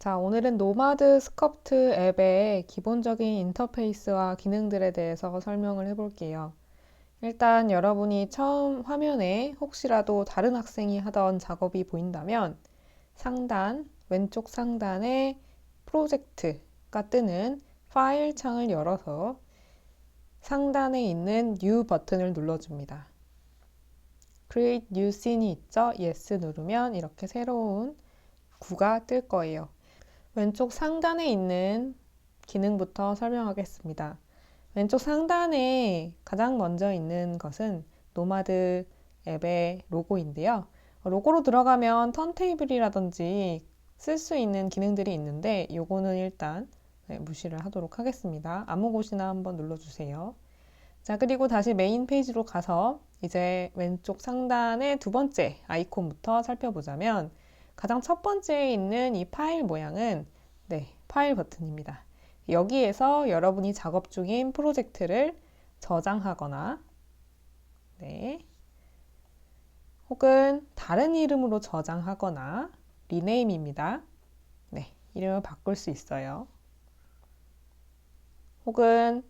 자, 오늘은 노마드 스커프트 앱의 기본적인 인터페이스와 기능들에 대해서 설명을 해볼게요. 일단 여러분이 처음 화면에 혹시라도 다른 학생이 하던 작업이 보인다면 왼쪽 상단에 프로젝트가 뜨는 파일 창을 열어서 상단에 있는 New 버튼을 눌러줍니다. Create New Scene이 있죠? Yes 누르면 이렇게 새로운 구가 뜰 거예요. 왼쪽 상단에 있는 기능부터 설명하겠습니다. 왼쪽 상단에 가장 먼저 있는 것은 노마드 앱의 로고인데요. 로고로 들어가면 턴테이블이라든지 쓸 수 있는 기능들이 있는데 요거는 일단 무시를 하도록 하겠습니다. 아무 곳이나 한번 눌러주세요. 자, 그리고 다시 메인 페이지로 가서 이제 왼쪽 상단의 두 번째 아이콘부터 살펴보자면 가장 첫 번째에 있는 이 파일 모양은 파일 버튼입니다. 여기에서 여러분이 작업 중인 프로젝트를 저장하거나 혹은 다른 이름으로 저장하거나 리네임입니다. 이름을 바꿀 수 있어요. 혹은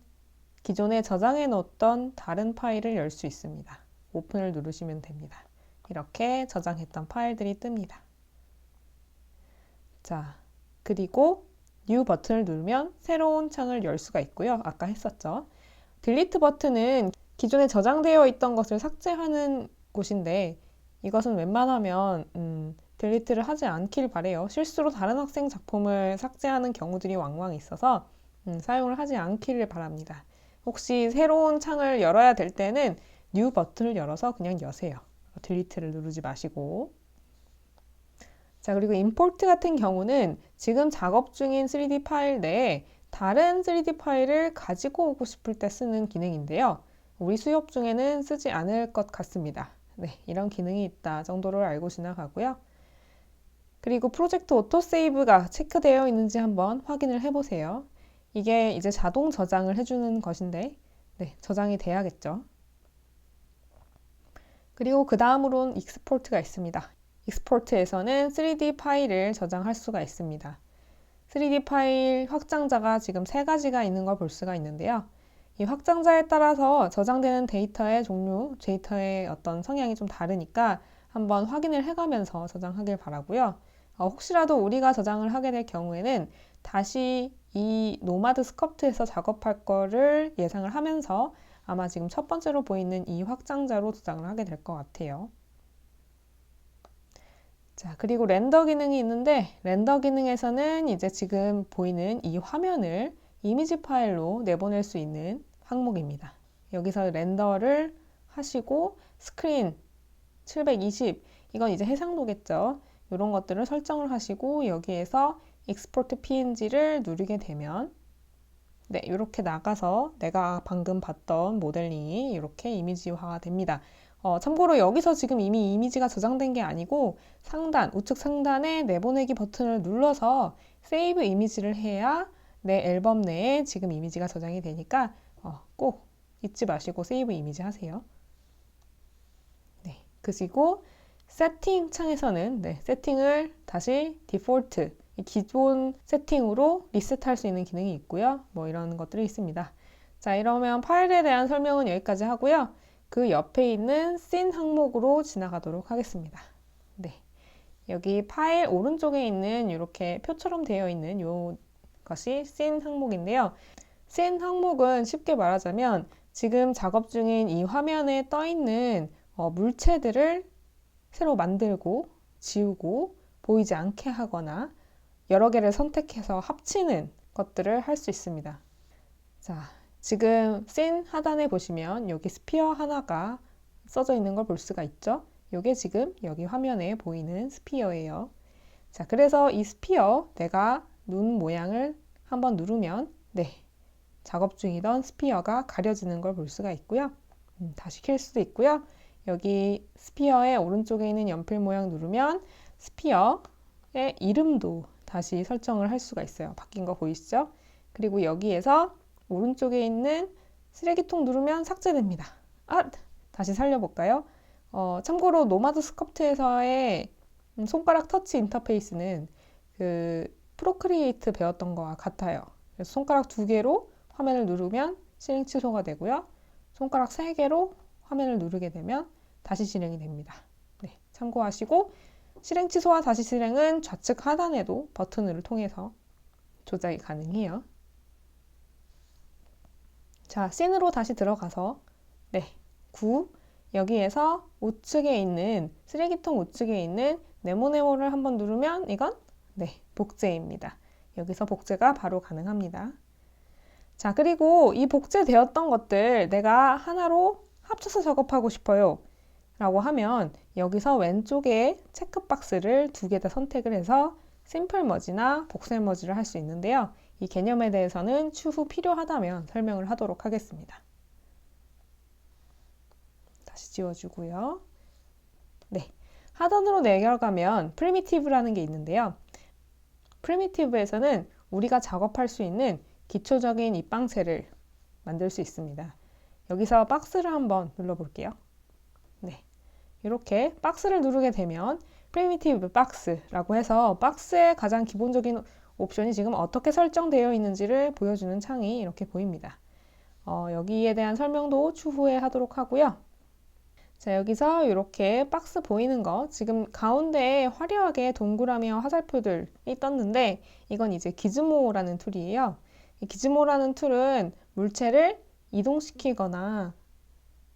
기존에 저장해 놓았던 다른 파일을 열 수 있습니다. 오픈을 누르시면 됩니다. 이렇게 저장했던 파일들이 뜹니다. 자, 그리고 New 버튼을 누르면 새로운 창을 열 수가 있고요. 아까 했었죠. 딜리트 버튼은 기존에 저장되어 있던 것을 삭제하는 곳인데 이것은 웬만하면 딜리트를 하지 않길 바래요. 실수로 다른 학생 작품을 삭제하는 경우들이 왕왕 있어서 사용을 하지 않기를 바랍니다. 혹시 새로운 창을 열어야 될 때는 New 버튼을 열어서 그냥 여세요. 딜리트를 누르지 마시고. 자, 그리고 임포트 같은 경우는 지금 작업 중인 3D 파일 내에 다른 3D 파일을 가지고 오고 싶을 때 쓰는 기능인데요. 우리 수업 중에는 쓰지 않을 것 같습니다. 이런 기능이 있다 정도를 알고 지나가고요. 그리고 프로젝트 오토세이브가 체크되어 있는지 한번 확인을 해보세요. 이게 이제 자동 저장을 해주는 것인데 저장이 돼야겠죠. 그리고 그 다음으로는 익스포트가 있습니다. 익스포트에서는 3D 파일을 저장할 수가 있습니다. 3D 파일 확장자가 지금 3가지가 있는 걸 볼 수가 있는데요. 이 확장자에 따라서 저장되는 데이터의 종류, 데이터의 어떤 성향이 좀 다르니까 한번 확인을 해가면서 저장하길 바라고요. 혹시라도 우리가 저장을 하게 될 경우에는 다시 이 노마드 스커프트에서 작업할 거를 예상을 하면서 아마 지금 첫 번째로 보이는 이 확장자로 저장을 하게 될 것 같아요. 자, 그리고 렌더 기능이 있는데 렌더 기능에서는 이제 지금 보이는 이 화면을 이미지 파일로 내보낼 수 있는 항목입니다. 여기서 렌더를 하시고 스크린 720 이건 이제 해상도겠죠. 이런 것들을 설정을 하시고 여기에서 Export PNG를 누르게 되면 이렇게 나가서 내가 방금 봤던 모델링이 이렇게 이미지화가 됩니다. 참고로 여기서 지금 이미 이미지가 저장된 게 아니고 우측 상단에 내보내기 버튼을 눌러서 세이브 이미지를 해야 내 앨범 내에 지금 이미지가 저장이 되니까 꼭 잊지 마시고 세이브 이미지 하세요. 그리고 세팅 창에서는 세팅을 다시 디폴트 기존 세팅으로 리셋할 수 있는 기능이 있고요. 이런 것들이 있습니다. 자, 이러면 파일에 대한 설명은 여기까지 하고요. 그 옆에 있는 씬 항목으로 지나가도록 하겠습니다. 여기 파일 오른쪽에 있는 이렇게 표처럼 되어 있는 이것이 씬 항목인데요. 씬 항목은 쉽게 말하자면 지금 작업 중인 이 화면에 떠 있는 물체들을 새로 만들고 지우고 보이지 않게 하거나 여러 개를 선택해서 합치는 것들을 할 수 있습니다. 자, 지금 씬 하단에 보시면 여기 스피어 하나가 써져 있는 걸 볼 수가 있죠. 이게 지금 여기 화면에 보이는 스피어예요. 자, 그래서 이 스피어 내가 눈 모양을 한번 누르면 작업 중이던 스피어가 가려지는 걸 볼 수가 있고요. 다시 켤 수도 있고요. 여기 스피어의 오른쪽에 있는 연필 모양 누르면 스피어의 이름도 다시 설정을 할 수가 있어요. 바뀐 거 보이시죠? 그리고 여기에서 오른쪽에 있는 쓰레기통 누르면 삭제됩니다. 다시 살려볼까요? 참고로 노마드 스커프트에서의 손가락 터치 인터페이스는 그 프로크리에이트 배웠던 거와 같아요. 그래서 손가락 2개로 화면을 누르면 실행 취소가 되고요. 손가락 3개로 화면을 누르게 되면 다시 실행이 됩니다. 네, 참고하시고 실행 취소와 다시 실행은 좌측 하단에도 버튼을 통해서 조작이 가능해요. 자, 씬으로 다시 들어가서 9 여기에서 우측에 있는 쓰레기통 우측에 있는 네모네모를 한번 누르면 이건 복제입니다. 여기서 복제가 바로 가능합니다. 자, 그리고 이 복제되었던 것들 내가 하나로 합쳐서 작업하고 싶어요 라고 하면 여기서 왼쪽에 체크박스를 2개 다 선택을 해서 심플 머지나 복셀 머지를 할 수 있는데요. 이 개념에 대해서는 추후 필요하다면 설명을 하도록 하겠습니다. 다시 지워주고요. 네, 하단으로 내려가면 프리미티브라는 게 있는데요. 프리미티브에서는 우리가 작업할 수 있는 기초적인 입방체를 만들 수 있습니다. 여기서 박스를 한번 눌러볼게요. 네, 이렇게 박스를 누르게 되면 프리미티브 박스라고 해서 박스의 가장 기본적인 옵션이 지금 어떻게 설정되어 있는지를 보여주는 창이 이렇게 보입니다. 여기에 대한 설명도 추후에 하도록 하고요. 자, 여기서 이렇게 박스 보이는 거 지금 가운데에 화려하게 동그라미와 화살표들이 떴는데 이건 이제 기즈모라는 툴이에요. 이 기즈모라는 툴은 물체를 이동시키거나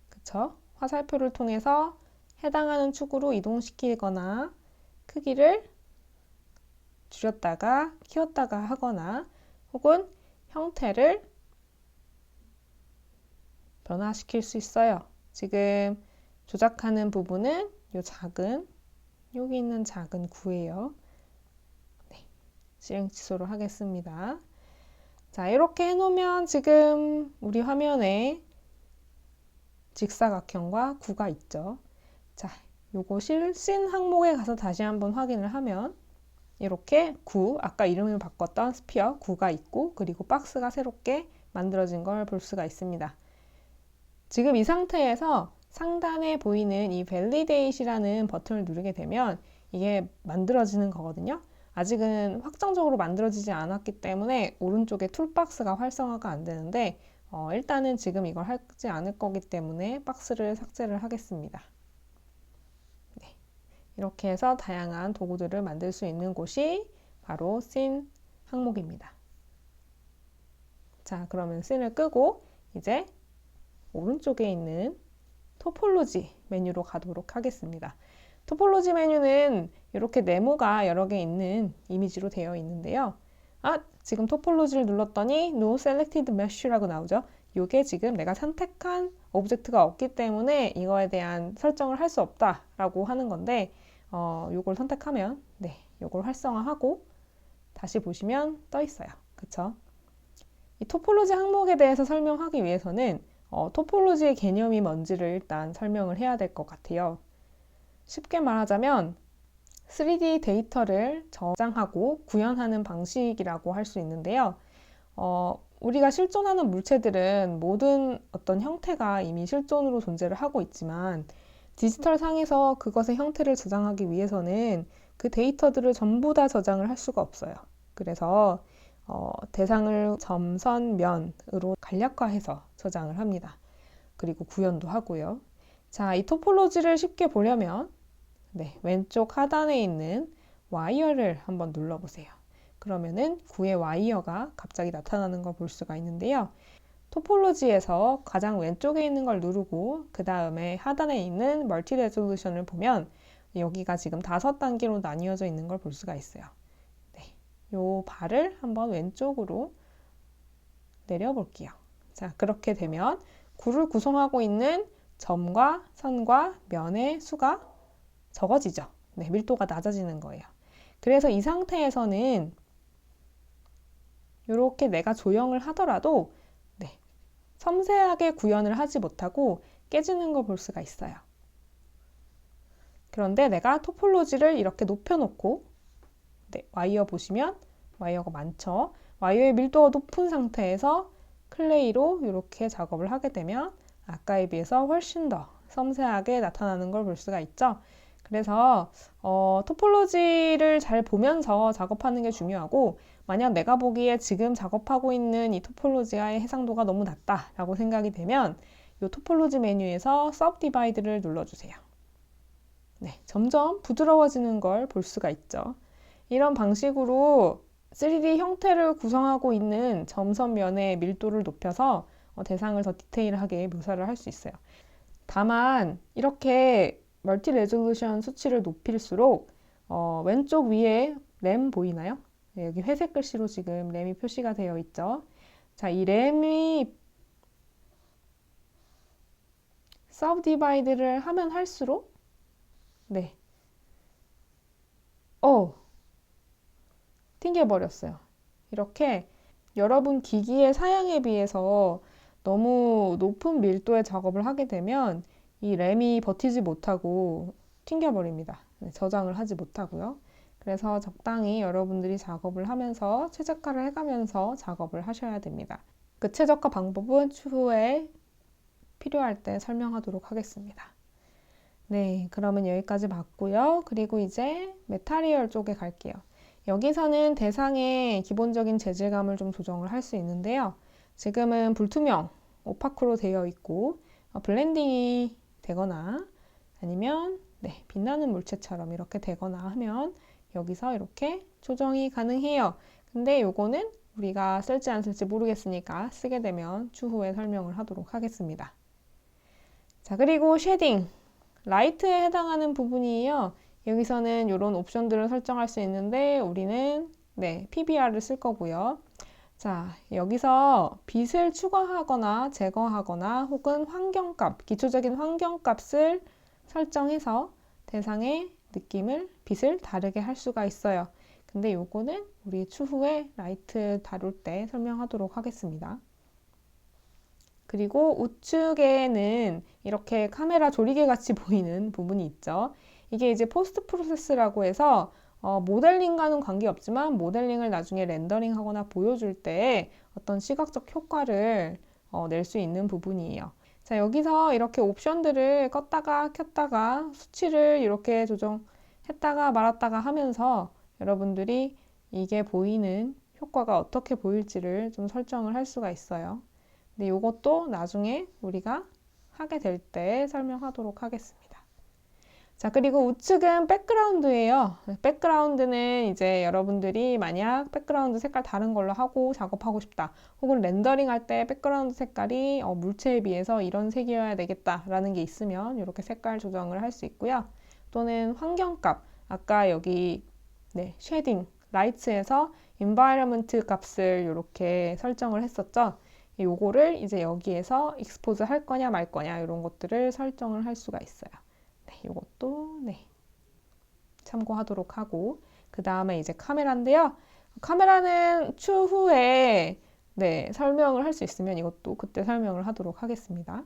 그쵸? 화살표를 통해서 해당하는 축으로 이동시키거나 크기를 줄였다가 키웠다가 하거나 혹은 형태를 변화시킬 수 있어요. 지금 조작하는 부분은 여기 있는 작은 구예요. 네, 실행 취소를 하겠습니다. 자, 이렇게 해놓으면 지금 우리 화면에 직사각형과 구가 있죠. 자, 요거 씬 항목에 가서 다시 한번 확인을 하면 이렇게 아까 이름을 바꿨던 스피어 구가 있고 그리고 박스가 새롭게 만들어진 걸 볼 수가 있습니다. 지금 이 상태에서 상단에 보이는 이 Validate이라는 버튼을 누르게 되면 이게 만들어지는 거거든요. 아직은 확정적으로 만들어지지 않았기 때문에 오른쪽에 툴박스가 활성화가 안 되는데 일단은 지금 이걸 하지 않을 거기 때문에 박스를 삭제를 하겠습니다. 네, 이렇게 해서 다양한 도구들을 만들 수 있는 곳이 바로 씬 항목입니다. 자, 그러면 씬을 끄고 이제 오른쪽에 있는 토폴로지 메뉴로 가도록 하겠습니다. 토폴로지 메뉴는 이렇게 네모가 여러 개 있는 이미지로 되어 있는데요. 지금 토폴로지를 눌렀더니 No Selected Mesh라고 나오죠. 이게 지금 내가 선택한 오브젝트가 없기 때문에 이거에 대한 설정을 할 수 없다라고 하는 건데 이걸 선택하면 이걸 활성화하고 다시 보시면 떠 있어요. 그쵸? 이 토폴로지 항목에 대해서 설명하기 위해서는 토폴로지의 개념이 뭔지를 일단 설명을 해야 될 것 같아요. 쉽게 말하자면 3D 데이터를 저장하고 구현하는 방식이라고 할 수 있는데요. 우리가 실존하는 물체들은 모든 어떤 형태가 이미 실존으로 존재를 하고 있지만 디지털 상에서 그것의 형태를 저장하기 위해서는 그 데이터들을 전부 다 저장을 할 수가 없어요. 그래서 대상을 점, 선, 면으로 간략화해서 저장을 합니다. 그리고 구현도 하고요. 자, 이 토폴로지를 쉽게 보려면 왼쪽 하단에 있는 와이어를 한번 눌러보세요. 그러면은 구의 와이어가 갑자기 나타나는 걸 볼 수가 있는데요. 토폴로지에서 가장 왼쪽에 있는 걸 누르고 그 다음에 하단에 있는 멀티 레졸루션을 보면 여기가 지금 5단계로 나뉘어져 있는 걸 볼 수가 있어요. 요 발을 한번 왼쪽으로 내려볼게요. 자, 그렇게 되면 구를 구성하고 있는 점과 선과 면의 수가 적어지죠. 밀도가 낮아지는 거예요. 그래서 이 상태에서는 이렇게 내가 조형을 하더라도 섬세하게 구현을 하지 못하고 깨지는 걸 볼 수가 있어요. 그런데 내가 토폴로지를 이렇게 높여놓고 와이어 보시면 와이어가 많죠. 와이어의 밀도가 높은 상태에서 클레이로 이렇게 작업을 하게 되면 아까에 비해서 훨씬 더 섬세하게 나타나는 걸 볼 수가 있죠. 그래서 토폴로지를 잘 보면서 작업하는 게 중요하고, 만약 내가 보기에 지금 작업하고 있는 이 토폴로지와의 해상도가 너무 낮다라고 생각이 되면 이 토폴로지 메뉴에서 Subdivide를 눌러주세요. 네, 점점 부드러워지는 걸 볼 수가 있죠. 이런 방식으로 3D 형태를 구성하고 있는 점선면의 밀도를 높여서 대상을 더 디테일하게 묘사를 할 수 있어요. 다만 이렇게 멀티 레졸루션 수치를 높일수록 왼쪽 위에 램 보이나요? 네, 여기 회색 글씨로 지금 램이 표시가 되어 있죠. 자, 이 램이 Subdivide를 하면 할수록 네, 튕겨버렸어요. 이렇게 여러분 기기의 사양에 비해서 너무 높은 밀도의 작업을 하게 되면 이 램이 버티지 못하고 튕겨버립니다. 네, 저장을 하지 못하고요. 그래서 적당히 여러분들이 작업을 하면서 최적화를 해가면서 작업을 하셔야 됩니다. 그 최적화 방법은 추후에 필요할 때 설명하도록 하겠습니다. 네, 그러면 여기까지 봤고요. 그리고 이제 메타리얼 쪽에 갈게요. 여기서는 대상의 기본적인 재질감을 좀 조정을 할 수 있는데요. 지금은 불투명, 오파크로 되어 있고 블렌딩이 되거나 아니면 빛나는 물체처럼 이렇게 되거나 하면 여기서 이렇게 조정이 가능해요. 근데 요거는 우리가 쓸지 안 쓸지 모르겠으니까 쓰게 되면 추후에 설명을 하도록 하겠습니다. 자, 그리고 쉐딩, 라이트에 해당하는 부분이에요. 여기서는 이런 옵션들을 설정할 수 있는데 우리는 PBR을 쓸 거고요. 자, 여기서 빛을 추가하거나 제거하거나 혹은 환경값, 기초적인 환경값을 설정해서 대상의 느낌을, 빛을 다르게 할 수가 있어요. 근데 요거는 우리 추후에 라이트 다룰 때 설명하도록 하겠습니다. 그리고 우측에는 이렇게 카메라 조리개 같이 보이는 부분이 있죠. 이게 이제 포스트 프로세스라고 해서 모델링과는 관계없지만 모델링을 나중에 렌더링 하거나 보여줄 때 어떤 시각적 효과를 낼 수 있는 부분이에요. 자, 여기서 이렇게 옵션들을 껐다가 켰다가 수치를 이렇게 조정했다가 말았다가 하면서 여러분들이 이게 보이는 효과가 어떻게 보일지를 좀 설정을 할 수가 있어요. 근데 이것도 나중에 우리가 하게 될 때 설명하도록 하겠습니다. 자, 그리고 우측은 백그라운드예요. 백그라운드는 이제 여러분들이 만약 백그라운드 색깔 다른 걸로 하고 작업하고 싶다. 혹은 렌더링 할 때 백그라운드 색깔이 물체에 비해서 이런 색이어야 되겠다라는 게 있으면 이렇게 색깔 조정을 할 수 있고요. 또는 환경값, 아까 여기 쉐딩, 라이트에서 environment 값을 이렇게 설정을 했었죠. 요거를 이제 여기에서 익스포즈 할 거냐 말 거냐 이런 것들을 설정을 할 수가 있어요. 이것도 참고하도록 하고, 그 다음에 이제 카메라인데요. 카메라는 추후에 설명을 할 수 있으면 이것도 그때 설명을 하도록 하겠습니다.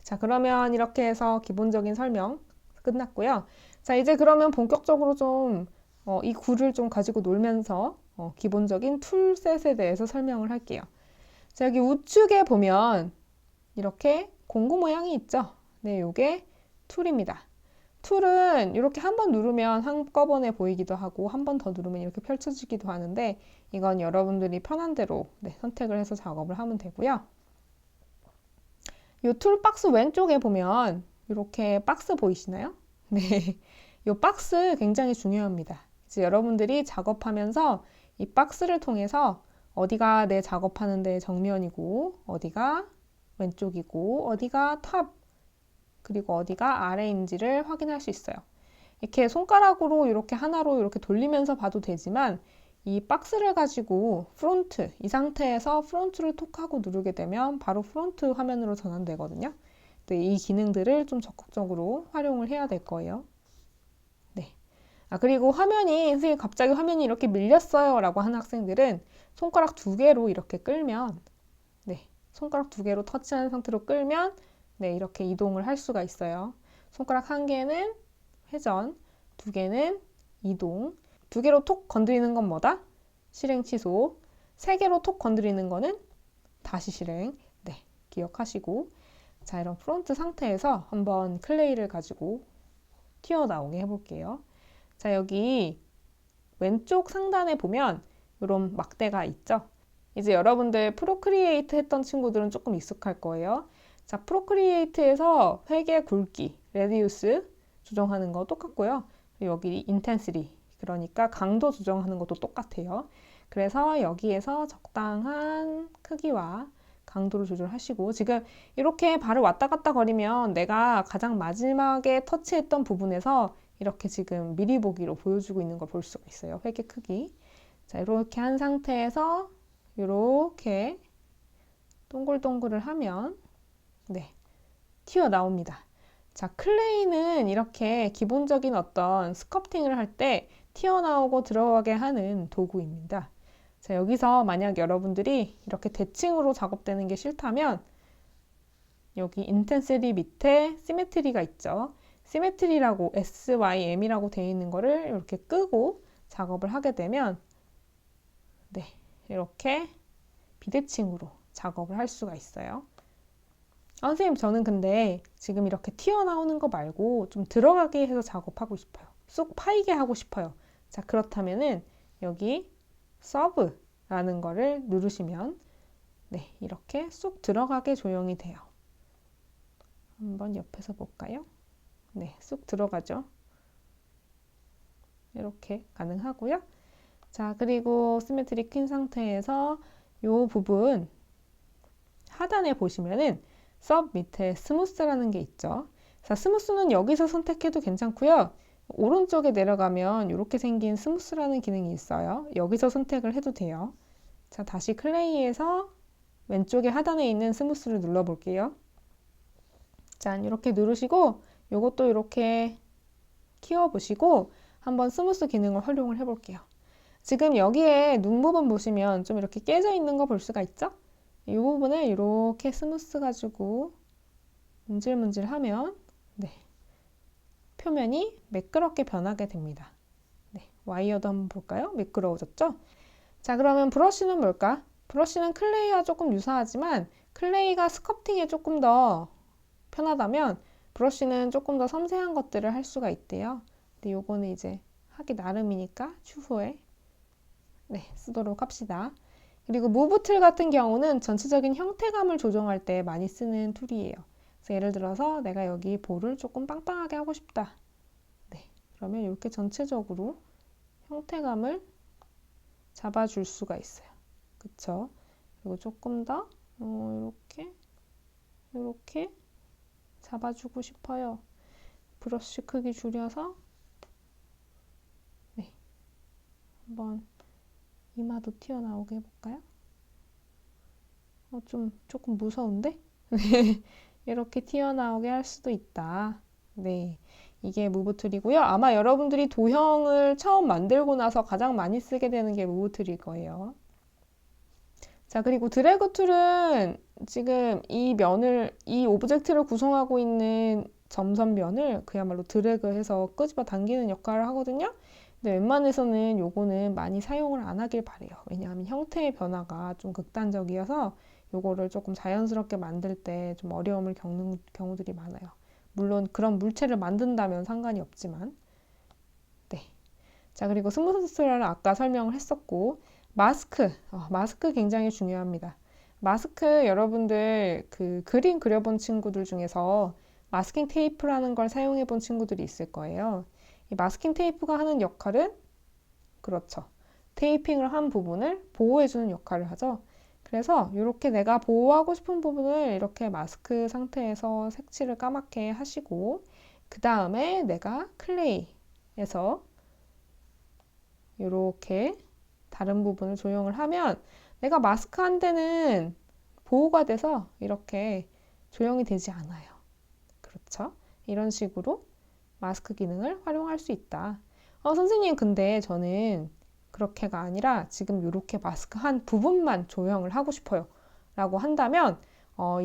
자, 그러면 이렇게 해서 기본적인 설명 끝났고요. 자, 이제 그러면 본격적으로 좀 이 굴을 좀 가지고 놀면서 기본적인 툴셋에 대해서 설명을 할게요. 자, 여기 우측에 보면 이렇게 공구 모양이 있죠. 요게 툴입니다. 툴은 이렇게 한번 누르면 한꺼번에 보이기도 하고 한 번 더 누르면 이렇게 펼쳐지기도 하는데 이건 여러분들이 편한 대로 선택을 해서 작업을 하면 되고요. 이 툴 박스 왼쪽에 보면 이렇게 박스 보이시나요? 이 박스 굉장히 중요합니다. 이제 여러분들이 작업하면서 이 박스를 통해서 어디가 내 작업하는 데 정면이고 어디가 왼쪽이고 어디가 탑 그리고 어디가 아래인지를 확인할 수 있어요. 이렇게 손가락으로 이렇게 하나로 이렇게 돌리면서 봐도 되지만 이 박스를 가지고 프론트, 이 상태에서 프론트를 톡하고 누르게 되면 바로 프론트 화면으로 전환되거든요. 이 기능들을 좀 적극적으로 활용을 해야 될 거예요. 그리고 화면이, 선생님 갑자기 화면이 이렇게 밀렸어요 라고 하는 학생들은 손가락 2개로 이렇게 끌면, 손가락 2개로 터치한 상태로 끌면, 이렇게 이동을 할 수가 있어요. 손가락 1개는 회전, 2개는 이동. 2개로 톡 건드리는 건 뭐다? 실행 취소. 3개로 톡 건드리는 거는 다시 실행. 기억하시고. 자, 이런 프론트 상태에서 한번 클레이를 가지고 튀어나오게 해볼게요. 자, 여기 왼쪽 상단에 보면 이런 막대가 있죠? 이제 여러분들 프로크리에이트 했던 친구들은 조금 익숙할 거예요. 자, 프로크리에이트에서 회계 굵기, 레디우스 조정하는 거 똑같고요. 여기 인텐시티, 그러니까 강도 조정하는 것도 똑같아요. 그래서 여기에서 적당한 크기와 강도를 조절하시고, 지금 이렇게 발을 왔다 갔다 거리면 내가 가장 마지막에 터치했던 부분에서 이렇게 지금 미리 보기로 보여주고 있는 걸 볼 수가 있어요. 회계 크기. 자, 이렇게 한 상태에서 이렇게 동글동글을 하면 네, 튀어나옵니다. 자, 클레이는 이렇게 기본적인 어떤 스컬프팅을 할 때 튀어나오고 들어가게 하는 도구입니다. 자, 여기서 만약 여러분들이 이렇게 대칭으로 작업되는 게 싫다면 여기 인텐시티 밑에 시메트리가 있죠. 시메트리라고 SYM이라고 되어 있는 거를 이렇게 끄고 작업을 하게 되면 네, 이렇게 비대칭으로 작업을 할 수가 있어요. 선생님, 저는 근데 지금 이렇게 튀어나오는 거 말고 좀 들어가게 해서 작업하고 싶어요. 쏙 파이게 하고 싶어요. 자, 그렇다면은 여기 서브라는 거를 누르시면 네, 이렇게 쏙 들어가게 조형이 돼요. 한번 옆에서 볼까요? 네, 쏙 들어가죠. 이렇게 가능하고요. 자, 그리고 시메트리 킨 상태에서 이 부분 하단에 보시면은 섭 밑에 스무스라는 게 있죠. 자, 스무스는 여기서 선택해도 괜찮고요. 오른쪽에 내려가면 이렇게 생긴 스무스라는 기능이 있어요. 여기서 선택을 해도 돼요. 자, 다시 클레이에서 왼쪽에 하단에 있는 스무스를 눌러볼게요. 짠, 이렇게 누르시고 이것도 이렇게 키워보시고 한번 스무스 기능을 활용을 해볼게요. 지금 여기에 눈 부분 보시면 좀 이렇게 깨져 있는 거 볼 수가 있죠? 이 부분을 이렇게 스무스 가지고 문질문질 하면 네, 표면이 매끄럽게 변하게 됩니다. 네, 와이어도 한번 볼까요? 매끄러워졌죠? 자, 그러면 브러쉬는 뭘까? 브러쉬는 클레이와 조금 유사하지만 클레이가 스컬프팅에 조금 더 편하다면 브러쉬는 조금 더 섬세한 것들을 할 수가 있대요. 근데 요거는 이제 하기 나름이니까 추후에 네, 쓰도록 합시다. 그리고 무브 툴 같은 경우는 전체적인 형태감을 조정할 때 많이 쓰는 툴이에요. 그래서 예를 들어서 내가 여기 볼을 조금 빵빵하게 하고 싶다. 네, 그러면 이렇게 전체적으로 형태감을 잡아줄 수가 있어요. 그쵸? 그리고 조금 더 이렇게 잡아주고 싶어요. 브러쉬 크기 줄여서 네, 한번 이마도 튀어나오게 해볼까요? 조금 무서운데? 이렇게 튀어나오게 할 수도 있다. 네, 이게 무브 툴이고요. 아마 여러분들이 도형을 처음 만들고 나서 가장 많이 쓰게 되는 게 무브 툴일 거예요. 자, 그리고 드래그 툴은 지금 이 오브젝트를 구성하고 있는 점선면을 그야말로 드래그해서 끄집어 당기는 역할을 하거든요. 근데 웬만해서는 요거는 많이 사용을 안 하길 바래요. 왜냐하면 형태의 변화가 좀 극단적이어서 요거를 조금 자연스럽게 만들 때 좀 어려움을 겪는 경우들이 많아요. 물론 그런 물체를 만든다면 상관이 없지만. 네. 자, 그리고 스무스 툴은 아까 설명을 했었고, 마스크 굉장히 중요합니다. 마스크 여러분들 그 그림 그려본 친구들 중에서 마스킹 테이프라는 걸 사용해 본 친구들이 있을 거예요. 이 마스킹 테이프가 하는 역할은 그렇죠. 테이핑을 한 부분을 보호해주는 역할을 하죠. 그래서 이렇게 내가 보호하고 싶은 부분을 이렇게 마스크 상태에서 색칠을 까맣게 하시고 그 다음에 내가 클레이에서 이렇게 다른 부분을 조형을 하면 내가 마스크 한 데는 보호가 돼서 이렇게 조형이 되지 않아요. 그렇죠? 이런 식으로 마스크 기능을 활용할 수 있다. 선생님, 근데 저는 그렇게가 아니라 지금 이렇게 마스크 한 부분만 조형을 하고 싶어요. 라고 한다면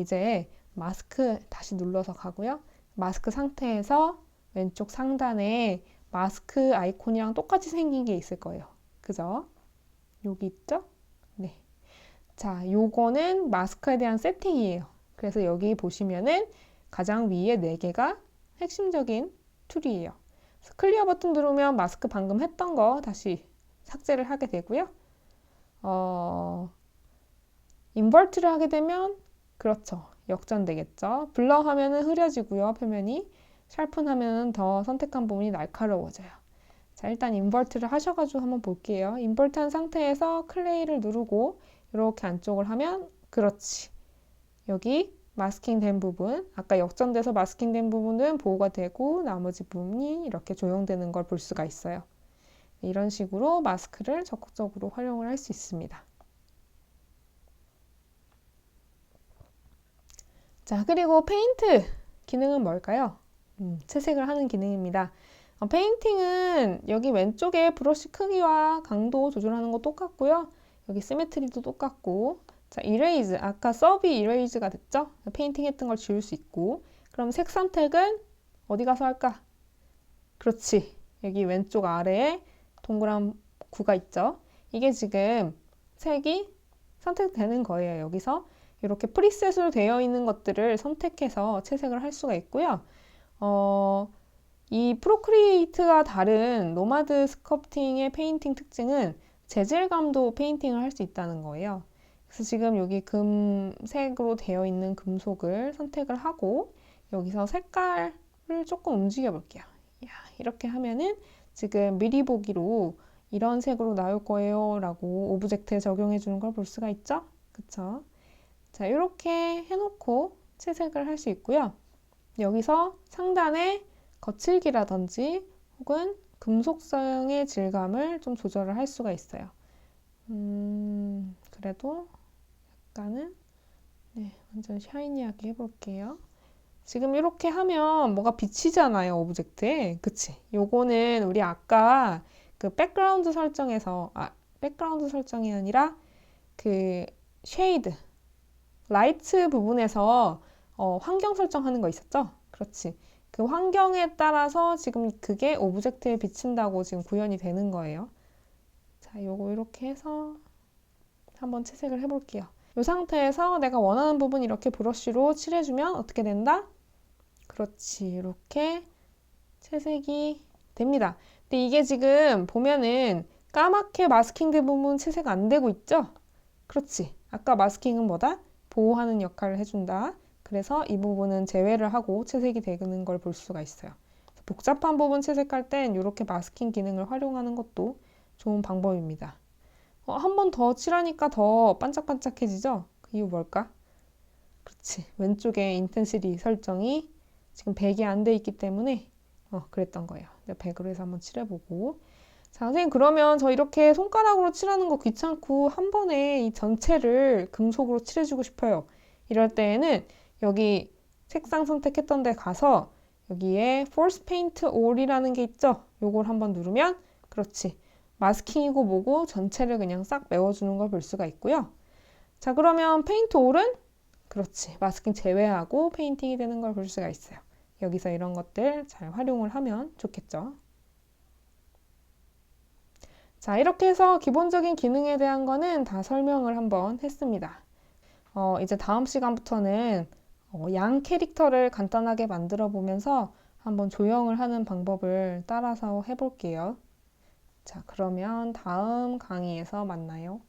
이제 마스크 다시 눌러서 가고요. 마스크 상태에서 왼쪽 상단에 마스크 아이콘이랑 똑같이 생긴 게 있을 거예요. 그죠? 여기 있죠? 네. 자, 요거는 마스크에 대한 세팅이에요. 그래서 여기 보시면은 가장 위에 4개가 핵심적인 툴이에요. 클리어 버튼 누르면 마스크 방금 했던 거 다시 삭제를 하게 되고요. 인버트를 하게 되면 그렇죠. 역전되겠죠. 블러 하면은 흐려지고요. 표면이 샤픈 하면은 더 선택한 부분이 날카로워져요. 자, 일단 인버트를 하셔가지고 한번 볼게요. 인버트 한 상태에서 클레이를 누르고 이렇게 안쪽을 하면 그렇지. 여기 마스킹 된 부분, 아까 역전돼서 마스킹 된 부분은 보호가 되고 나머지 부분이 이렇게 조형되는 걸 볼 수가 있어요. 이런 식으로 마스크를 적극적으로 활용을 할 수 있습니다. 자, 그리고 페인트 기능은 뭘까요? 채색을 하는 기능입니다. 페인팅은 여기 왼쪽에 브러쉬 크기와 강도 조절하는 거 똑같고요. 여기 시메트리도 똑같고, 자, 이레이즈, 아까 서비 이레이즈가 됐죠? 페인팅 했던 걸 지울 수 있고, 그럼 색 선택은 어디 가서 할까? 그렇지. 여기 왼쪽 아래에 동그란 구가 있죠? 이게 지금 색이 선택되는 거예요. 여기서 이렇게 프리셋으로 되어 있는 것들을 선택해서 채색을 할 수가 있고요. 이 프로크리에이트가 다른 노마드 스컬프팅의 페인팅 특징은 재질감도 페인팅을 할 수 있다는 거예요. 그래서 지금 여기 금색으로 되어 있는 금속을 선택을 하고 여기서 색깔을 조금 움직여 볼게요. 이렇게 하면은 지금 미리 보기로 이런 색으로 나올 거예요 라고 오브젝트에 적용해 주는 걸 볼 수가 있죠? 그쵸? 자, 이렇게 해놓고 채색을 할 수 있고요. 여기서 상단에 거칠기라든지 혹은 금속성의 질감을 좀 조절을 할 수가 있어요. 그래도 약간은 완전 샤이니하게 해볼게요. 지금 이렇게 하면 뭐가 비치잖아요, 오브젝트에. 그치? 요거는 우리 아까 그 백그라운드 설정에서, 백그라운드 설정이 아니라 그 쉐이드, 라이트 부분에서 환경 설정하는 거 있었죠? 그렇지. 그 환경에 따라서 지금 그게 오브젝트에 비친다고 지금 구현이 되는 거예요. 자, 요거 이렇게 해서 한번 채색을 해볼게요. 이 상태에서 내가 원하는 부분 이렇게 브러쉬로 칠해주면 어떻게 된다? 그렇지. 이렇게 채색이 됩니다. 근데 이게 지금 보면은 까맣게 마스킹된 부분 채색 안 되고 있죠? 그렇지. 아까 마스킹은 뭐다? 보호하는 역할을 해준다. 그래서 이 부분은 제외를 하고 채색이 되는 걸 볼 수가 있어요. 복잡한 부분 채색할 땐 이렇게 마스킹 기능을 활용하는 것도 좋은 방법입니다. 한 번 더 칠하니까 더 반짝반짝해지죠? 그 이유 뭘까? 그렇지. 왼쪽에 인텐시티 설정이 지금 100이 안 돼 있기 때문에 그랬던 거예요. 100으로 해서 한번 칠해보고. 자, 선생님 그러면 저 이렇게 손가락으로 칠하는 거 귀찮고 한 번에 이 전체를 금속으로 칠해주고 싶어요. 이럴 때에는 여기 색상 선택했던 데 가서 여기에 Force Paint All이라는 게 있죠? 요걸 한번 누르면 그렇지. 마스킹이고 뭐고 전체를 그냥 싹 메워주는 걸 볼 수가 있고요. 자, 그러면 페인트 올은 그렇지. 마스킹 제외하고 페인팅이 되는 걸 볼 수가 있어요. 여기서 이런 것들 잘 활용을 하면 좋겠죠. 자, 이렇게 해서 기본적인 기능에 대한 거는 다 설명을 한번 했습니다. 이제 다음 시간부터는 양 캐릭터를 간단하게 만들어 보면서 한번 조형을 하는 방법을 따라서 해볼게요. 자, 그러면 다음 강의에서 만나요.